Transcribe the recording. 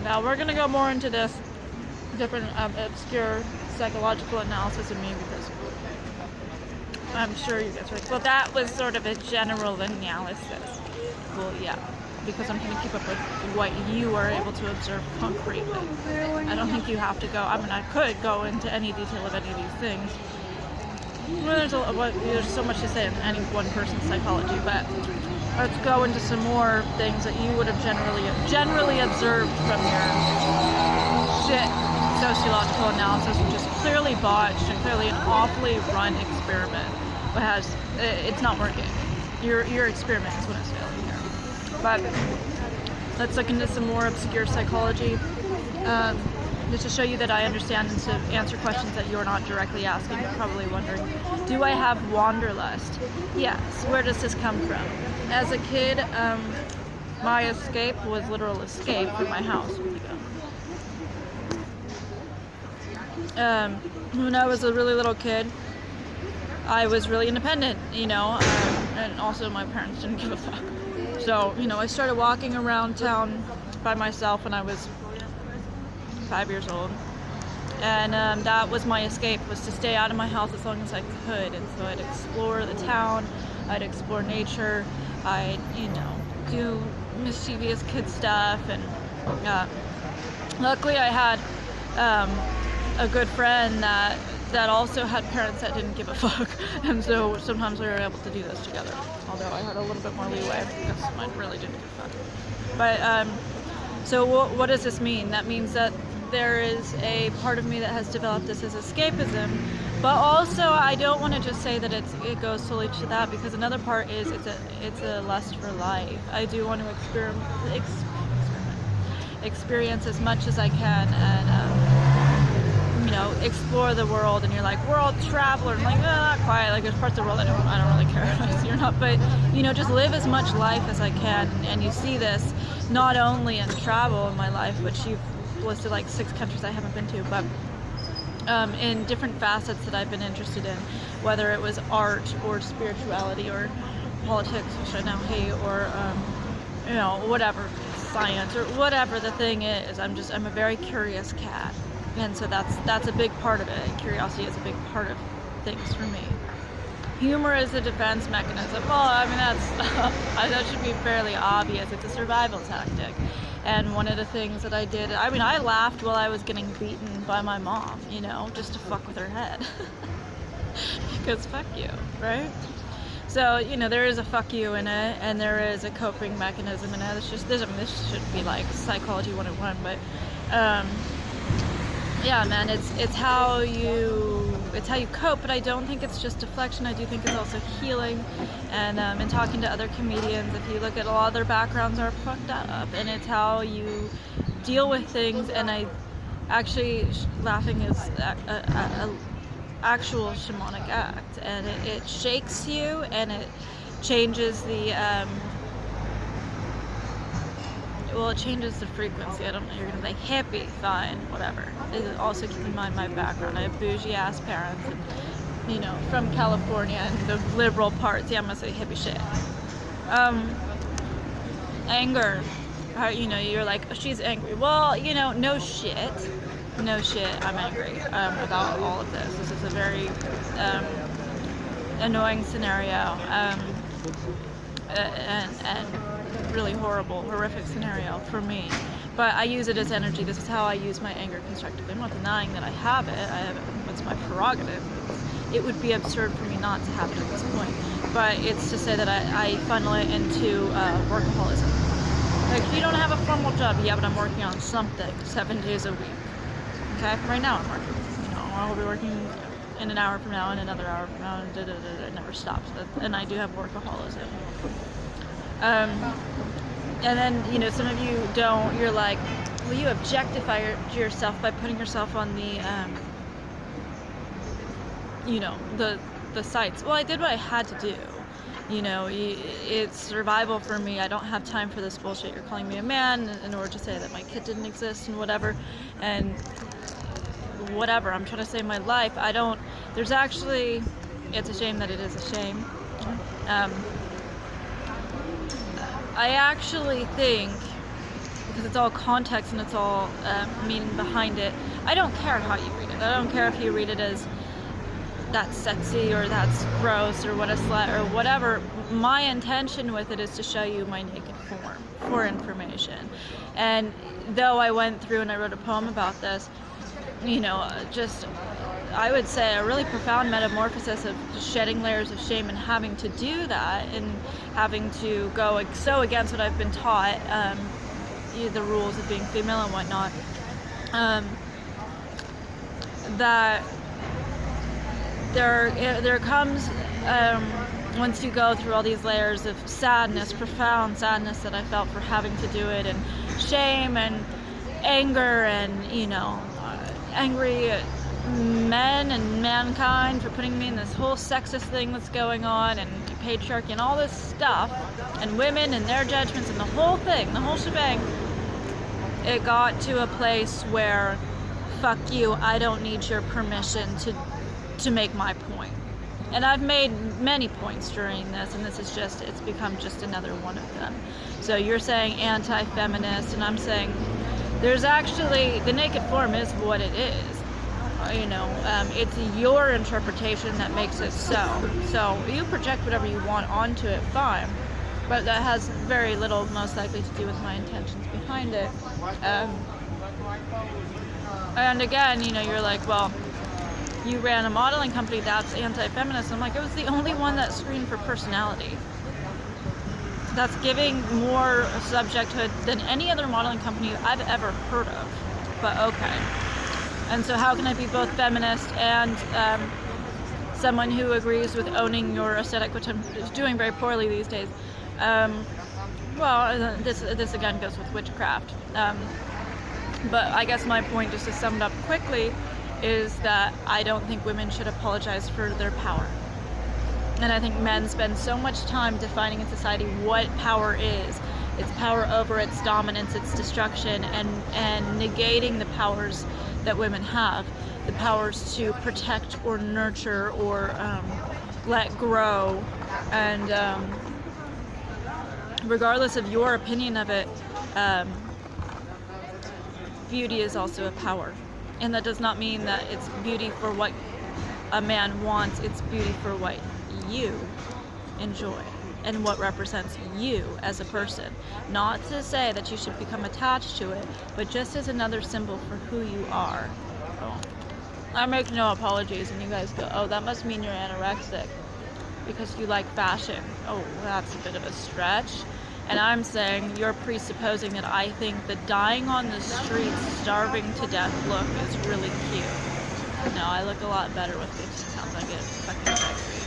Now we're going to go more into this different obscure psychological analysis of me, because I'm sure you guys are. Well, that was sort of a general analysis. Well, yeah, because I'm trying to keep up with what you are able to observe concretely. I don't think you have to go. I mean, I could go into any detail of any of these things. Well, there's so much to say in any one person's psychology, but let's go into some more things that you would have generally observed from your shit sociological analysis, which is clearly botched and clearly an awfully run experiment, but it's not working. Your experiment is what is failing here. But let's look into some more obscure psychology. Just to show you that I understand, and to answer questions that you're not directly asking. You're probably wondering, do I have wanderlust? Yes. Where does this come from? As a kid, my escape was literal escape from my house. When I was a really little kid, I was really independent, and also my parents didn't give a fuck. So, I started walking around town by myself when I was 5 years old, and that was my escape, was to stay out of my house as long as I could. And so I'd explore the town, I'd explore nature, I'd do mischievous kid stuff, and luckily I had a good friend that also had parents that didn't give a fuck, and so sometimes we were able to do this together, although I had a little bit more leeway because mine really didn't give a fuck. But so what does this mean? That means that there is a part of me that has developed this as escapism, but also I don't want to just say that it goes solely to that, because another part is it's a lust for life. I do want to experience as much as I can, and explore the world. And you're like, world traveler. I'm like, not quite. Like, there's parts of the world I don't really care. You're not, but just live as much life as I can. And you see this not only in travel in my life, which you've listed like 6 countries I haven't been to, but in different facets that I've been interested in, whether it was art or spirituality or politics, which I now hate, or whatever, science or whatever the thing is. I'm a very curious cat, and so that's a big part of it. Curiosity is a big part of things for me. Humor is a defense mechanism. Well, I mean, that should be fairly obvious. It's a survival tactic. And one of the things that I did, I laughed while I was getting beaten by my mom, just to fuck with her head. Because fuck you, right? So, there is a fuck you in it, and there is a coping mechanism in it. This should be like Psychology 101, but, yeah, man, it's how you cope, but I don't think it's just deflection. I do think it's also healing. And in talking to other comedians, if you look at a lot of their backgrounds are fucked up, and it's how you deal with things. And laughing is a actual shamanic act, and it shakes you, and it changes the it changes the frequency. I don't know, you're gonna be like, hippie, fine, whatever. Also keep in mind my background. I have bougie ass parents, and from California and the liberal parts. Yeah, I'm gonna say hippie shit. Anger. You're like, oh, she's angry. Well, no shit, I'm angry about all of this. This is a very annoying scenario, and really horrific scenario for me, but I use it as energy. This is how I use my anger constructively. I'm not denying that I have it. It's my prerogative. It would be absurd for me not to have it at this point, but it's to say that I funnel it into workaholism. Like, you don't have a formal job. Yeah, but I'm working on something 7 days a week. Okay, right now I'm working. I'll be working in an hour from now, and another hour from now, and it never stops. And I do have workaholism. And then, some of you don't. You're like, well, you objectify yourself by putting yourself on the, the sites. Well, I did what I had to do. It's survival for me. I don't have time for this bullshit. You're calling me a man in order to say that my kid didn't exist and whatever. And whatever. I'm trying to save my life. There's actually, it's a shame that it is a shame. I actually think because it's all context and it's all meaning behind it. I don't care how you read it. I don't care if you read it as that's sexy or that's gross or what a slut or whatever. My intention with it is to show you my naked form for information. And though I went through and I wrote a poem about this, you know, just I would say a really profound metamorphosis of shedding layers of shame and having to do that and having to go so against what I've been taught, the rules of being female and whatnot, that there comes, once you go through all these layers of sadness, profound sadness that I felt for having to do it, and shame and anger and, you know, angry at men and mankind for putting me in this whole sexist thing that's going on, and patriarchy and all this stuff, and women and their judgments and the whole thing, the whole shebang. It got to a place where, fuck you, I don't need your permission to make my point. And I've made many points during this, and this is just, it's become just another one of them. So you're saying anti-feminist, and I'm saying there's actually, the naked form is what it is. You know, it's your interpretation that makes it so. So you project whatever you want onto it, fine. But that has very little, most likely, to do with my intentions behind it. And again, you know, you're like, well, you ran a modeling company that's anti-feminist. I'm like, it was the only one that screened for personality. That's giving more subjecthood than any other modeling company I've ever heard of. But okay. And so how can I be both feminist and someone who agrees with owning your aesthetic, which I'm doing very poorly these days? Well, this again goes with witchcraft. But I guess my point, just to sum it up quickly, is that I don't think women should apologize for their power. And I think men spend so much time defining in society what power is. Its power over its dominance, its destruction, and negating the powers that women have. The powers to protect or nurture or let grow. And regardless of your opinion of it, beauty is also a power. And that does not mean that it's beauty for what a man wants, it's beauty for what you enjoy and what represents you as a person. Not to say that you should become attached to it, but just as another symbol for who you are. So, I make no apologies, and you guys go, oh, that must mean you're anorexic because you like fashion. Oh, that's a bit of a stretch. And I'm saying you're presupposing that I think the dying on the streets, starving to death look is really cute. No, I look a lot better with 15 pounds. I get fucking sexy.